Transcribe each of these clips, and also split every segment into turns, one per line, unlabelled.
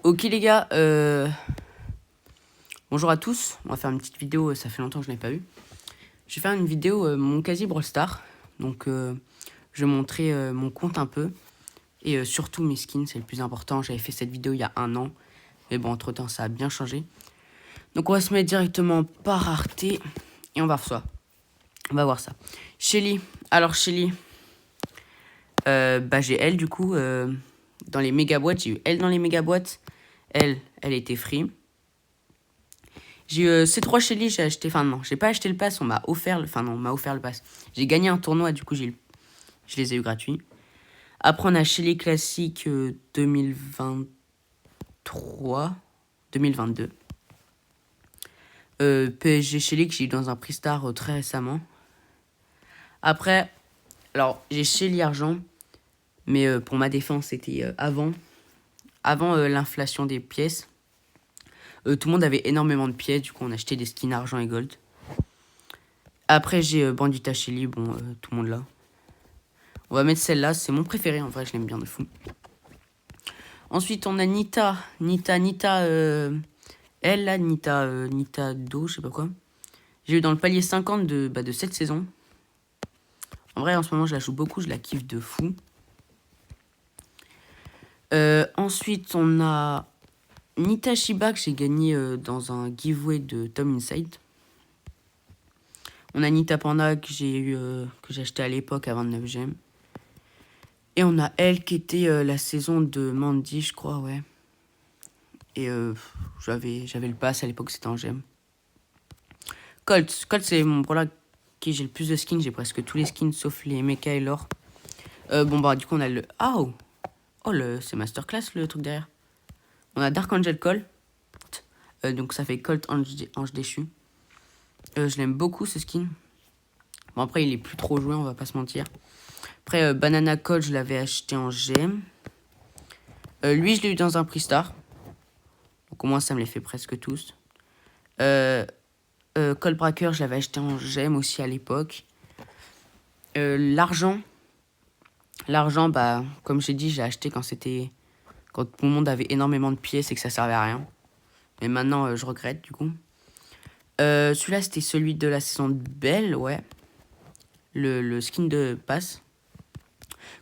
Ok les gars, bonjour à tous, on va faire une petite vidéo, ça fait longtemps que je n'ai pas eu. Je vais faire une vidéo mon quasi Brawl Stars, donc je vais montrer mon compte un peu, et surtout mes skins, c'est le plus important. J'avais fait cette vidéo il y a un an, mais bon entre temps ça a bien changé. Donc on va se mettre directement par rareté, et on va voir ça. Shelly, alors Shelly, j'ai elle du coup, dans les méga boîtes, j'ai eu elle dans les méga boîtes, elle était free. J'ai eu ces trois Shelly, j'ai acheté, enfin non, j'ai pas acheté le pass, on m'a offert, on m'a offert le pass. J'ai gagné un tournoi, du coup je les ai eu gratuits. Après on a Shelly classique 2023, 2022. PSG Shelly que j'ai eu dans un prix star très récemment. Après, alors j'ai Shelly argent, mais pour ma défense c'était avant l'inflation des pièces. Tout le monde avait énormément de pièces, du coup on achetait des skins argent et gold. Après j'ai Bandita Shelly, tout le monde là. On va mettre celle-là, c'est mon préféré, en vrai je l'aime bien de fou. Ensuite on a Nita, elle là, Nita Do, je sais pas quoi. J'ai eu dans le palier 50 de cette saison. En vrai en ce moment je la joue beaucoup, je la kiffe de fou. Ensuite on a Nita Shiba que j'ai gagné dans un giveaway de Tom Inside. On a Nita Panda que j'ai acheté à l'époque à 29 gemmes. Et on a elle qui était la saison de Mandy, je crois, ouais. Et j'avais le pass à l'époque, c'était en gemme. Colt, c'est mon brawler qui j'ai le plus de skins. J'ai presque tous les skins sauf les mecha et l'or. Du coup, on a le. Oh, c'est masterclass le truc derrière. On a Dark Angel Colt. Donc ça fait Colt Ange déchu. Je l'aime beaucoup ce skin. Bon, après, il est plus trop joué, on va pas se mentir. Après, Banana Colt, je l'avais acheté en gemme. Lui, je l'ai eu dans un prix star. Donc au moins, ça me les fait presque tous. Colt Bracker, je l'avais acheté en gemme aussi à l'époque. L'argent, comme j'ai dit, j'ai acheté quand tout le monde avait énormément de pièces et que ça servait à rien. Mais maintenant, je regrette du coup. Celui-là, c'était celui de la saison de Belle, ouais. Le skin de passe.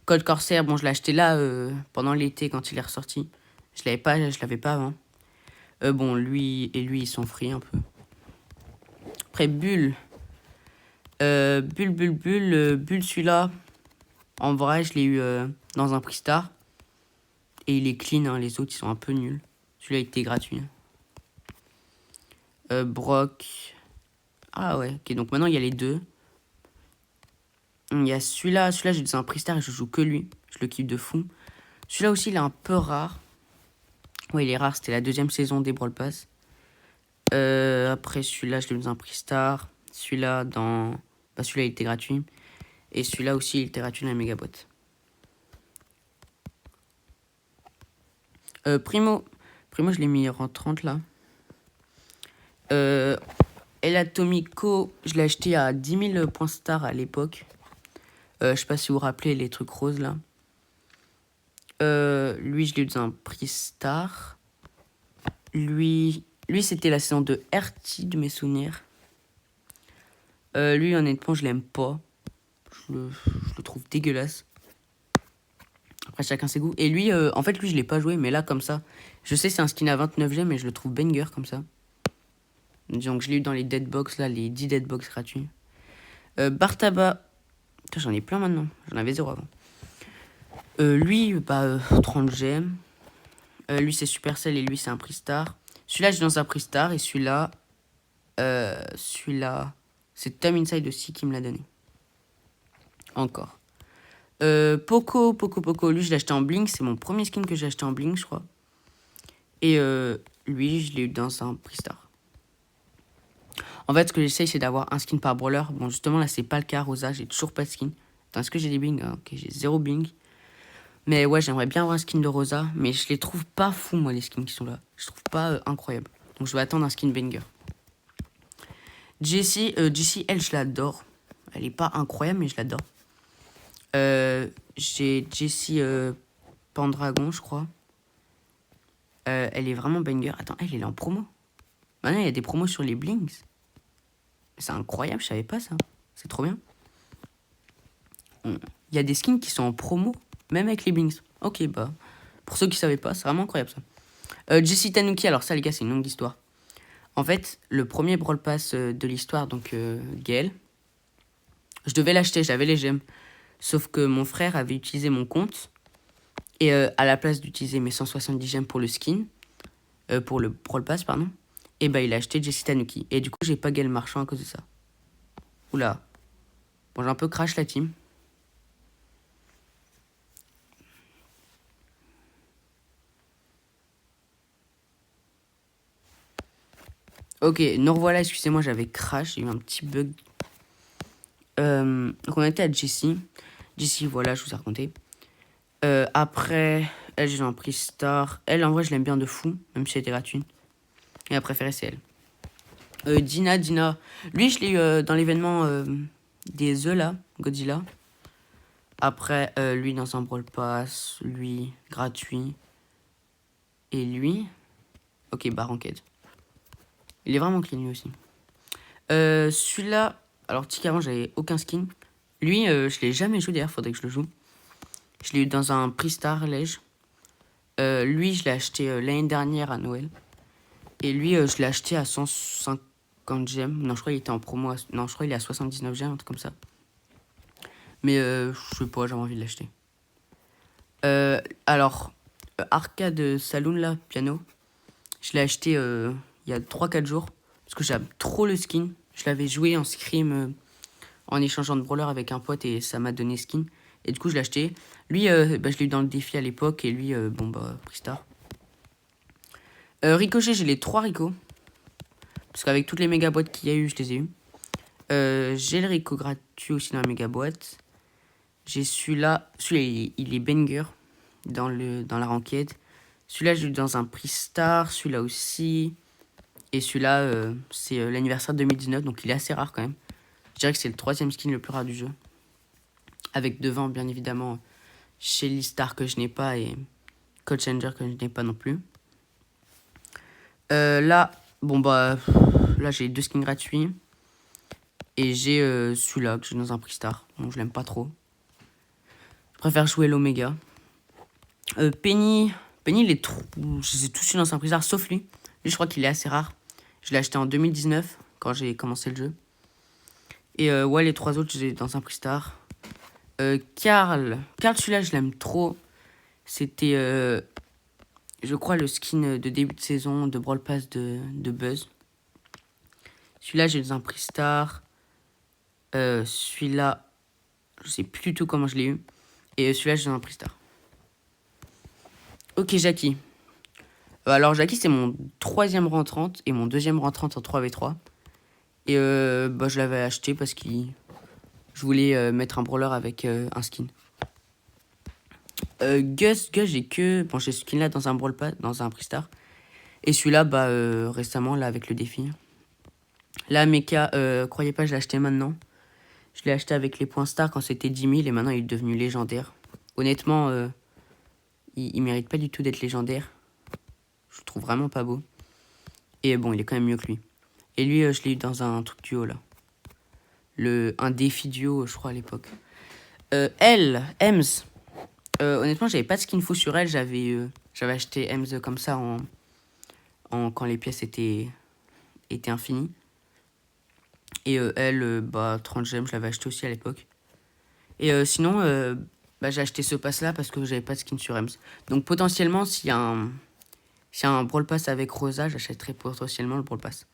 Colt Corsair, bon, je l'ai acheté là pendant l'été quand il est ressorti. Je l'avais pas avant. Lui, ils sont free un peu. Après, Bulle, celui-là. En vrai, je l'ai eu dans un prix star. Et il est clean, hein, les autres, ils sont un peu nuls. Celui-là, il était gratuit. Brock. Ah ouais, ok, donc maintenant, il y a les deux. Il y a celui-là, j'ai eu un prix star et je joue que lui. Je le kiffe de fou. Celui-là aussi, il est un peu rare. Ouais, il est rare, c'était la deuxième saison des Brawl Pass. Après, celui-là, je l'ai eu dans un prix star. Celui-là, celui-là, il était gratuit. Et celui-là aussi, il était gratuit dans la méga boîte. Primo, je l'ai mis en 30 là. El Atomico, je l'ai acheté à 10 000 points star à l'époque. Je sais pas si vous vous rappelez les trucs roses là. Lui, je l'ai eu dans un prix star. Lui c'était la saison de RT de mes souvenirs. Lui, honnêtement, je l'aime pas. Je le trouve dégueulasse. Après, chacun ses goûts. Et lui, en fait, je l'ai pas joué, mais là, comme ça. Je sais, c'est un skin à 29 gemmes, mais je le trouve banger comme ça. Donc, je l'ai eu dans les deadbox, là, les 10 deadbox gratuits. Bartaba. Putain, j'en ai plein maintenant. J'en avais 0 avant. Lui, 30 gemmes. Lui, c'est Supercell et lui, c'est un prix star. Celui-là, j'ai dans un prix star. Et celui-là, c'est Tom Inside aussi qui me l'a donné. Encore. Poco. Lui, je l'ai acheté en Blink. C'est mon premier skin que j'ai acheté en Blink, je crois. Et lui, je l'ai eu dans un prix star. En fait, ce que j'essaye, c'est d'avoir un skin par brawler. Bon, justement, là, c'est pas le cas. Rosa, j'ai toujours pas de skin. Est-ce que j'ai des bling? Ok, j'ai 0 bling. Mais ouais, j'aimerais bien avoir un skin de Rosa. Mais je les trouve pas fous, moi, les skins qui sont là. Je trouve pas incroyables. Donc, je vais attendre un skin banger. Jessie, elle, je l'adore. Elle est pas incroyable, mais je l'adore. J'ai Jessie Pendragon, je crois. Elle est vraiment banger. Attends, elle est en promo. Maintenant, il y a des promos sur les Blings. C'est incroyable, je savais pas ça. C'est trop bien. Il y a des skins qui sont en promo, même avec les Blings. Ok, bah, pour ceux qui savaient pas, c'est vraiment incroyable ça. Jessie Tanuki, alors ça les gars, c'est une longue histoire. En fait, le premier Brawl Pass de l'histoire, donc Gaël, je devais l'acheter, j'avais les gemmes. Sauf que mon frère avait utilisé mon compte. Et à la place d'utiliser mes 170 gemmes pour le skin, pour le Brawl Pass, pardon, et bah il a acheté Jessie Tanuki. Et du coup, j'ai pas Gaël Marchand à cause de ça. Oula. Bon, j'ai un peu crash la team. Ok, nous revoilà, excusez-moi, j'avais crash, j'ai eu un petit bug. Donc on était à Jessie. Jessie, voilà, je vous ai raconté. Après, elle, j'ai un prix star. Elle, en vrai, je l'aime bien de fou, même si elle était gratuite. Et ma préférée, c'est elle. Dina. Lui, je l'ai eu dans l'événement des œufs, là, Godzilla. Après, lui, dans un Brawl Pass. Lui, gratuit. Et lui... Ok, Ranked. Il est vraiment clean, lui aussi. Celui-là... Alors, petit qu'avant, j'avais aucun skin. Lui, je l'ai jamais joué, d'ailleurs, faudrait que je le joue. Je l'ai eu dans un prix star, Lège. Lui, je l'ai acheté l'année dernière à Noël. Et lui, je l'ai acheté à 150 gemmes. Non, je crois qu'il était en promo. Non, je crois qu'il est à 79 gemmes, un truc comme ça. Mais je sais pas, j'avais envie de l'acheter. Alors, Arcade Saloon, là, piano. Je l'ai acheté il y a 3-4 jours. Parce que j'aime trop le skin. Je l'avais joué en scrim en échangeant de brawler avec un pote et ça m'a donné skin. Et du coup, je l'ai acheté. Lui, bah, je l'ai eu dans le défi à l'époque. Et lui, bon, bah, prix star. Ricochet, j'ai les 3 Rico. Parce qu'avec toutes les méga boîtes qu'il y a eu, je les ai eu. J'ai le Rico gratuit aussi dans la méga boîte. J'ai celui-là. Celui-là, il est banger dans la ranked. Celui-là, j'ai eu dans un prix star. Celui-là aussi. Et celui-là, c'est l'anniversaire 2019. Donc, il est assez rare quand même. Je dirais que c'est le 3e skin le plus rare du jeu. Avec devant, bien évidemment, Shelly Star que je n'ai pas. Et Coach Changer que je n'ai pas non plus. Là, bon bah, là j'ai 2 skins gratuits. Et j'ai celui-là que j'ai dans un prix star. Bon, je l'aime pas trop. Je préfère jouer l'Omega. Penny, il est trop... Je les ai tous eu dans un prix star, sauf lui. Lui, je crois qu'il est assez rare. Je l'ai acheté en 2019, quand j'ai commencé le jeu. Et ouais, les 3 autres, je les ai dans un prix star. Carl, celui-là, je l'aime trop. C'était, je crois, le skin de début de saison de Brawl Pass de Buzz. Celui-là, j'ai dans un prix star. Celui-là, je sais plus du tout comment je l'ai eu. Et celui-là, j'ai dans un prix star. Ok, Jackie. Alors, Jackie, c'est mon 3e rentrante et mon 2e rentrante en 3v3. Et bah, je l'avais acheté parce que je voulais mettre un brawler avec un skin. Gus, j'ai que... Bon, j'ai ce skin-là dans un brawl pass, dans un prix star. Et celui-là, bah, récemment, là, avec le défi. Là, Mecha, croyez pas, je l'ai acheté maintenant. Je l'ai acheté avec les points star quand c'était 10 000 et maintenant, il est devenu légendaire. Honnêtement, il mérite pas du tout d'être légendaire. Je le trouve vraiment pas beau. Et bon, il est quand même mieux que lui. Et lui, je l'ai eu dans un truc duo, là. Un défi duo, je crois, à l'époque. Ems. Honnêtement, j'avais pas de skin fou sur elle. J'avais acheté Ems comme ça quand les pièces étaient infinies. Et elle, bah, 30 gemmes, je l'avais acheté aussi à l'époque. Et sinon, bah, j'ai acheté ce pass-là parce que j'avais pas de skin sur Ems. Donc potentiellement, s'il y a un Brawl Pass avec Rosa, j'achèterai potentiellement le Brawl Pass.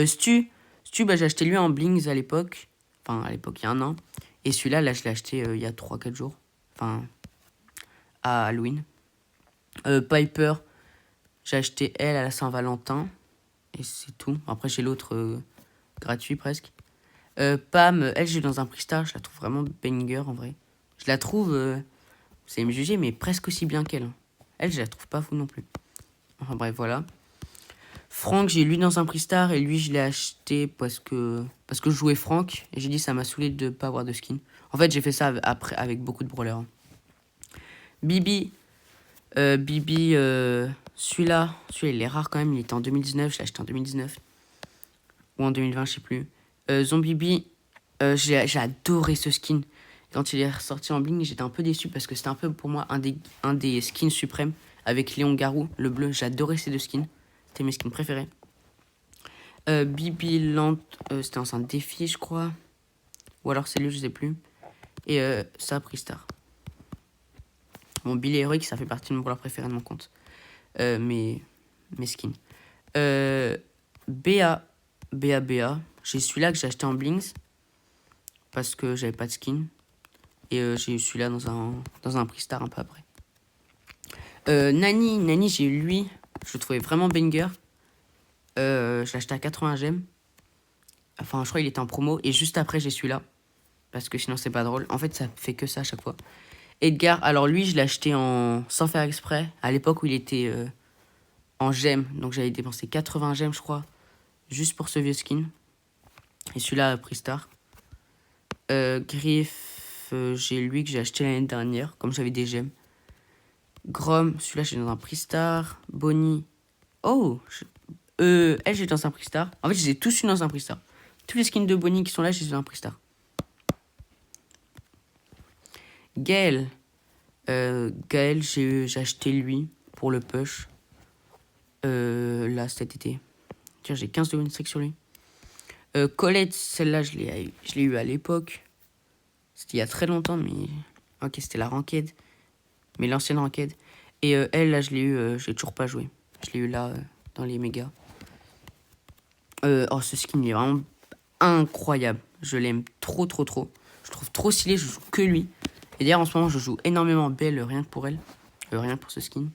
Stu, bah, j'ai acheté lui en Blings à l'époque. Enfin, à l'époque, il y a 1 an. Et celui-là, là, je l'ai acheté il y a 3-4 jours. Enfin, à Halloween. Piper, j'ai acheté elle à la Saint-Valentin. Et c'est tout. Après, j'ai l'autre gratuit presque. Pam, elle, j'ai dans un prix star. Je la trouve vraiment banger en vrai. Je la trouve, vous allez me juger, mais presque aussi bien qu'elle. Elle, je la trouve pas fou non plus. Enfin bref, voilà. Franck, j'ai lui dans un prix star et lui, je l'ai acheté parce que je jouais Franck. Et j'ai dit, ça m'a saoulé de pas avoir de skin. En fait, j'ai fait ça avec beaucoup de brawlers. Bibi, Celui-là, il est rare quand même. Il était en 2019. Je l'ai acheté en 2019. Ou en 2020, je sais plus. Zombie Bee. J'ai adoré ce skin. Quand il est ressorti en bling, j'étais un peu déçu parce que c'était un peu pour moi un des skins suprêmes. Avec Léon Garou, le bleu. J'adorais ces deux skins. C'était mes skins préférés. Bibi Land, c'était dans un défi, je crois. Ou alors c'est lui, je sais plus. Et ça, Pristar. Bon, Billy Heroic, ça fait partie de mon couleur préféré de mon compte. Mes skins. BA. J'ai celui-là que j'ai acheté en Blings. Parce que j'avais pas de skin. Et j'ai eu celui-là dans un Pristar un peu après. Nani, j'ai eu lui. Je le trouvais vraiment banger. Je l'ai acheté à 80 gemmes. Enfin, je crois qu'il était en promo. Et juste après, j'ai celui-là. Parce que sinon, c'est pas drôle. En fait, ça fait que ça à chaque fois. Edgar, alors lui, je l'ai acheté sans faire exprès. À l'époque où il était en gemmes. Donc, j'avais dépensé 80 gemmes, je crois. Juste pour ce vieux skin. Et celui-là, Pristar. Griff, j'ai lui que j'ai acheté l'année dernière. Comme j'avais des gemmes. Grom, celui-là, j'ai dans un Pristar. Bonnie. Oh elle, j'ai dans un Pristar. En fait, je les ai tous eu dans un Pristar. Tous les skins de Bonnie qui sont là, j'ai dans un Pristar. Gaël, j'ai acheté lui pour le push. Là, cet été. Tiens, j'ai 15 de win streak sur lui. Colette, celle-là, je l'ai eu à l'époque. C'était il y a très longtemps, mais... Ok, c'était la ranked. Mais l'ancienne ranked. Et elle, là, je l'ai eu... j'ai toujours pas joué. Je l'ai eu là, dans les mégas. Oh, ce skin, il est vraiment incroyable. Je l'aime trop. Je trouve trop stylé, je joue que lui. Et d'ailleurs, en ce moment, je joue énormément Belle, rien que pour elle. Rien que pour ce skin.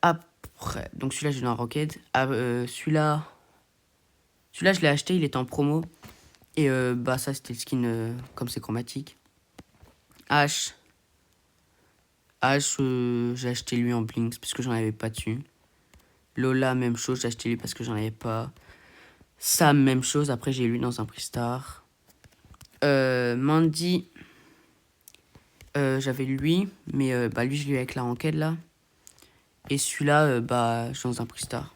Après, donc celui-là, j'ai dans Rocket. Celui-là, je l'ai acheté, il était en promo. Et bah, ça, c'était le skin comme c'est chromatique. H, j'ai acheté lui en Blinks parce que j'en avais pas dessus. Lola, même chose, j'ai acheté lui parce que j'en avais pas. Sam, même chose, après, j'ai lui dans un Pristar. Mandy, j'avais lui, mais bah, lui, je l'ai eu avec la ranked là. Et celui-là, bah, je suis dans un Pristar.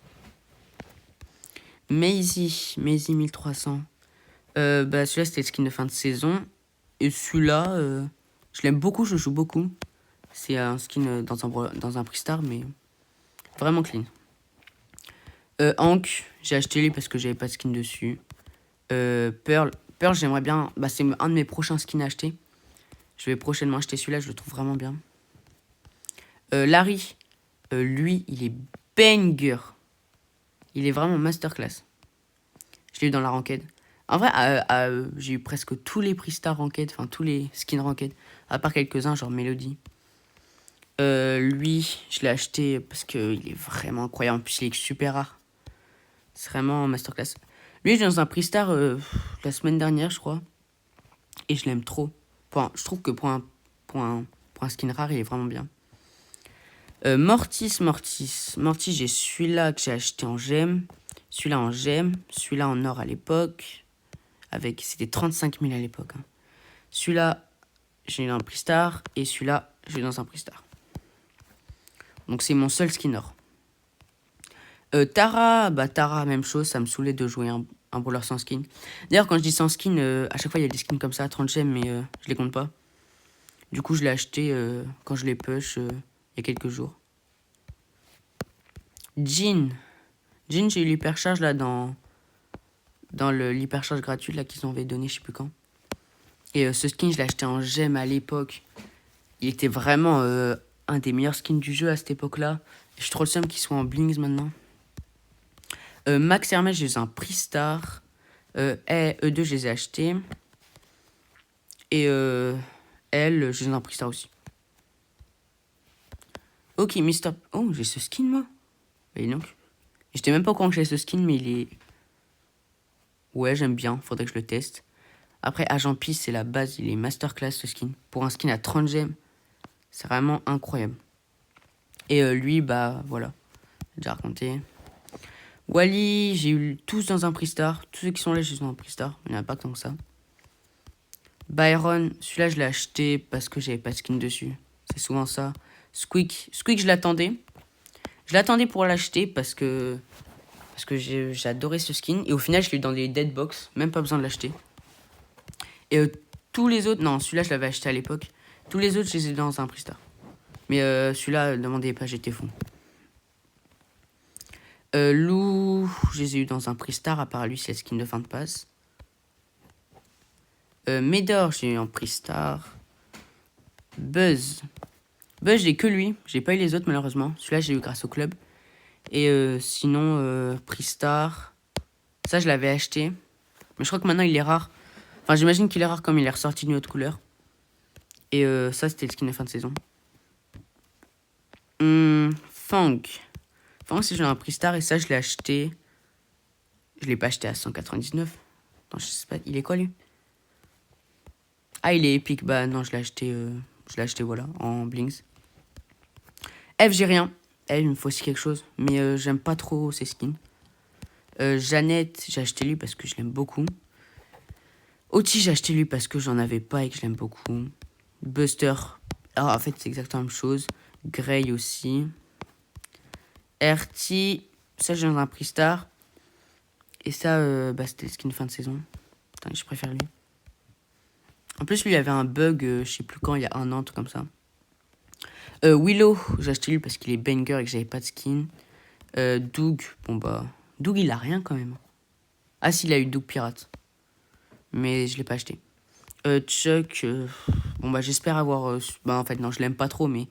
Maisie 1300. Bah, celui-là, c'était le skin de fin de saison. Et celui-là, je l'aime beaucoup, je joue beaucoup. C'est un skin dans un Pristar, mais vraiment clean. Hank, j'ai acheté lui parce que j'avais pas de skin dessus. Pearl, j'aimerais bien. Bah, c'est un de mes prochains skins à acheter. Je vais prochainement acheter celui-là, je le trouve vraiment bien. Larry, lui, il est banger. Il est vraiment masterclass. Je l'ai eu dans la ranked. En vrai, j'ai eu presque tous les Pristar ranked, enfin tous les skins ranked, à part quelques-uns, genre Melody. Lui, je l'ai acheté parce qu'il est vraiment incroyable. En plus, il est super rare. C'est vraiment masterclass. Lui, je suis dans un Pristar la semaine dernière, je crois. Et je l'aime trop. Je trouve que pour un skin rare, il est vraiment bien. Mortis, j'ai celui-là que j'ai acheté en gemme. Celui-là en gemme. Celui-là en or à l'époque. C'était 35 000 à l'époque. Hein. Celui-là, j'ai eu dans un Pristar. Et celui-là, j'ai eu dans un Pristar. Donc c'est mon seul skin or. Tara, même chose. Ça me saoulait de jouer un brawler sans skin. D'ailleurs, quand je dis sans skin, à chaque fois, il y a des skins comme ça à 30 gemmes, mais je les compte pas. Du coup, je l'ai acheté quand je l'ai push il y a quelques jours. Jean, j'ai eu l'hypercharge là dans l'hypercharge gratuite là qu'ils avaient donné, je sais plus quand. Et ce skin, je l'ai acheté en gemme à l'époque. Il était vraiment un des meilleurs skins du jeu à cette époque-là. Je suis trop le seum qu'ils soient en blings maintenant. Max Hermès, j'ai un Pristar. E2, je les ai achetés. Et elle, j'ai un Pristar aussi. Ok, Mister... Oh, j'ai ce skin, moi. Et donc, j'étais même pas au courant que j'avais ce skin, mais il est... Ouais, j'aime bien. Faudrait que je le teste. Après, Agent Peace, c'est la base. Il est masterclass, ce skin. Pour un skin à 30 gemmes, c'est vraiment incroyable. Et lui, bah, voilà. J'ai déjà raconté. Wally, j'ai eu tous dans un Pristar. Tous ceux qui sont là, j'ai eu dans un Pristar. Il n'y en a pas tant que ça. Byron, celui-là, je l'ai acheté parce que j'avais pas de skin dessus. C'est souvent ça. Squeak, je l'attendais. Je l'attendais pour l'acheter parce que j'ai adoré ce skin. Et au final, je l'ai eu dans des dead box. Même pas besoin de l'acheter. Et tous les autres... Non, celui-là, je l'avais acheté à l'époque. Tous les autres, je les ai dans un Pristar. Mais celui-là, demandez pas, j'étais fou. Lou, je les ai eu dans un Pristar. À part lui, c'est le skin de fin de passe. Médor, j'ai eu en Pristar. Buzz, j'ai que lui. J'ai pas eu les autres, malheureusement. Celui-là, j'ai eu grâce au club. Et sinon, Pristar. Ça, je l'avais acheté. Mais je crois que maintenant, il est rare. Enfin, j'imagine qu'il est rare comme il est ressorti d'une autre couleur. Et ça, c'était le skin de fin de saison. Fang. Fang, c'est genre un Pristar. Et ça, je l'ai acheté. Je l'ai pas acheté à 199. Non, je sais pas. Il est quoi, lui? Ah, il est épique. Bah, non, je l'ai acheté, voilà, en Blinks. F, j'ai rien. F, il me faut aussi quelque chose. Mais j'aime pas trop ces skins. Jeannette, j'ai acheté lui parce que je l'aime beaucoup. Oti, j'ai acheté lui parce que j'en avais pas et que je l'aime beaucoup. Buster, alors en fait, c'est exactement la même chose. Grey aussi. RT, ça, j'ai dans un Pristar. Et ça, c'était le skin fin de saison. Attends, je préfère lui. En plus, lui, il avait un bug, je sais plus quand, il y a 1 an, tout comme ça. Willow, j'ai acheté lui parce qu'il est banger et que j'avais pas de skin. Doug, bon bah... Doug, il a rien quand même. Ah si, il a eu Doug Pirate. Mais je l'ai pas acheté. Chuck, bon bah j'espère avoir... bah en fait non, je l'aime pas trop, mais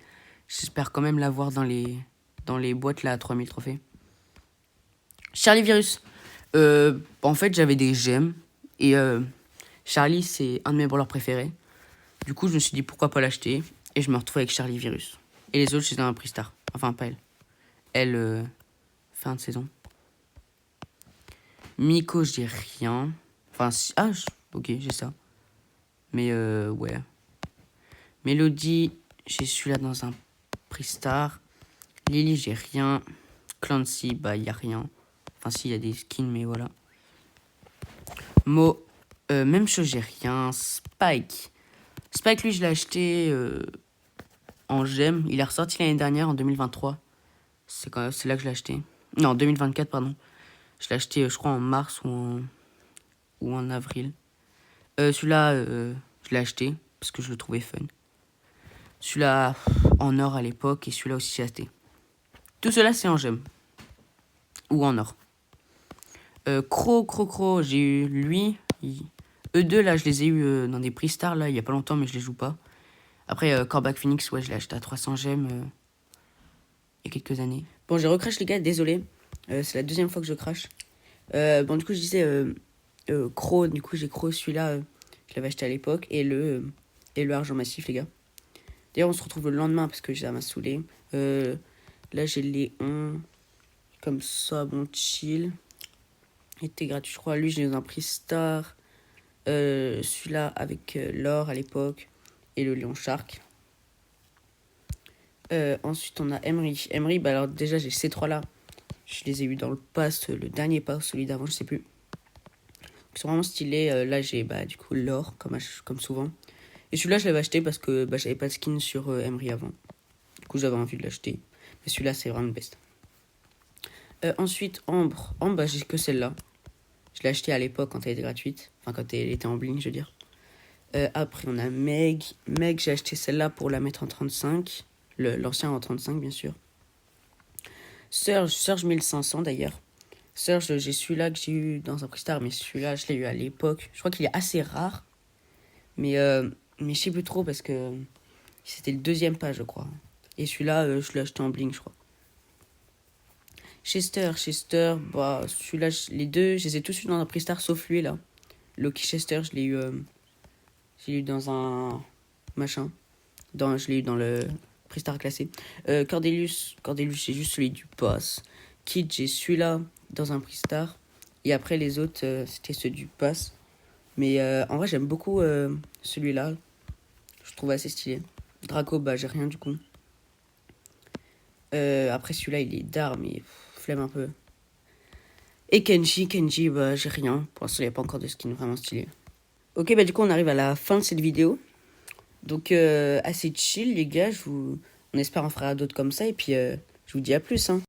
j'espère quand même l'avoir dans les boîtes là à 3000 trophées. Charlie Virus. En fait j'avais des gemmes. Et Charlie c'est un de mes brawlers préférés. Du coup je me suis dit pourquoi pas l'acheter. Et je me retrouve avec Charlie Virus. Et les autres, c'est dans un Pristar. Enfin, pas elle. Elle, fin de saison. Miko, j'ai rien. Enfin, si... Ah, ok, j'ai ça. Mais, ouais. Mélodie, j'ai celui-là dans un Pristar. Lily, j'ai rien. Clancy, bah, y a rien. Enfin, si, il y a des skins, mais voilà. Mo, même chose, j'ai rien. Spike. Spike, lui, je l'ai acheté en gemme. Il est ressorti l'année dernière, en 2023. C'est là que je l'ai acheté. Non, en 2024, pardon. Je l'ai acheté, je crois, en mars ou en avril. Celui-là, je l'ai acheté parce que je le trouvais fun. Celui-là, en or à l'époque, et celui-là aussi, j'ai acheté. Tout cela, c'est en gemme. Ou en or. Cro, j'ai eu lui. Eux deux, là, je les ai eu dans des Pristar, là, il y a pas longtemps, mais je les joue pas. Après, Corbac Phoenix, ouais, je l'ai acheté à 300 gemmes il y a quelques années. Bon, j'ai recrash, les gars, désolé. C'est la deuxième fois que je crache. Bon, du coup, je disais Cro, du coup, j'ai Cro, celui-là, je l'avais acheté à l'époque. Et le argent massif, les gars. D'ailleurs, on se retrouve le lendemain parce que ça m'a saoulé. Là, j'ai les Léon. Comme ça, bon, chill. Il était gratuit, je crois. Lui, je l'ai dans un Pristar. Celui-là avec l'or à l'époque. Et le Lion Shark. Ensuite, on a Emery. Emery, bah alors déjà, j'ai ces trois-là. Je les ai eu dans le pass, le dernier pass, celui d'avant, je sais plus. C'est vraiment stylé. Là, j'ai du coup l'or, comme souvent. Et celui-là, je l'avais acheté parce que j'avais pas de skin sur Emery avant. Du coup, j'avais envie de l'acheter. Mais celui-là, c'est vraiment le best. Ensuite, Ambre. Ambre, j'ai que celle-là. Je l'ai acheté à l'époque quand elle était gratuite. Enfin, quand elle était en bling, je veux dire. Après, on a Meg. Meg, j'ai acheté celle-là pour la mettre en 35. L'ancien en 35, bien sûr. Surge 1500 d'ailleurs. Surge, j'ai celui-là que j'ai eu dans un Pristar, mais celui-là, je l'ai eu à l'époque. Je crois qu'il est assez rare. Mais je sais plus trop parce que c'était le deuxième pas, je crois. Et celui-là, je l'ai acheté en bling, je crois. Chester, bah, celui-là, les deux, je les ai tous eu dans un Pristar sauf lui, là. Loki Chester, je l'ai eu dans un machin. Je l'ai eu dans le Pristar classé. Cordelius, j'ai juste celui du pass. Kid, j'ai celui-là dans un Pristar. Et après, les autres, c'était ceux du pass. Mais en vrai, j'aime beaucoup celui-là. Je trouve assez stylé. Draco, bah, j'ai rien du coup. Après, celui-là, il est d'art, mais flemme un peu. Et Kenji, bah, j'ai rien. Pour l'instant, il n'y a pas encore de skin vraiment stylé. Ok, bah, du coup, on arrive à la fin de cette vidéo. Donc, assez chill, les gars. On espère en faire d'autres comme ça. Et puis, je vous dis à plus, hein.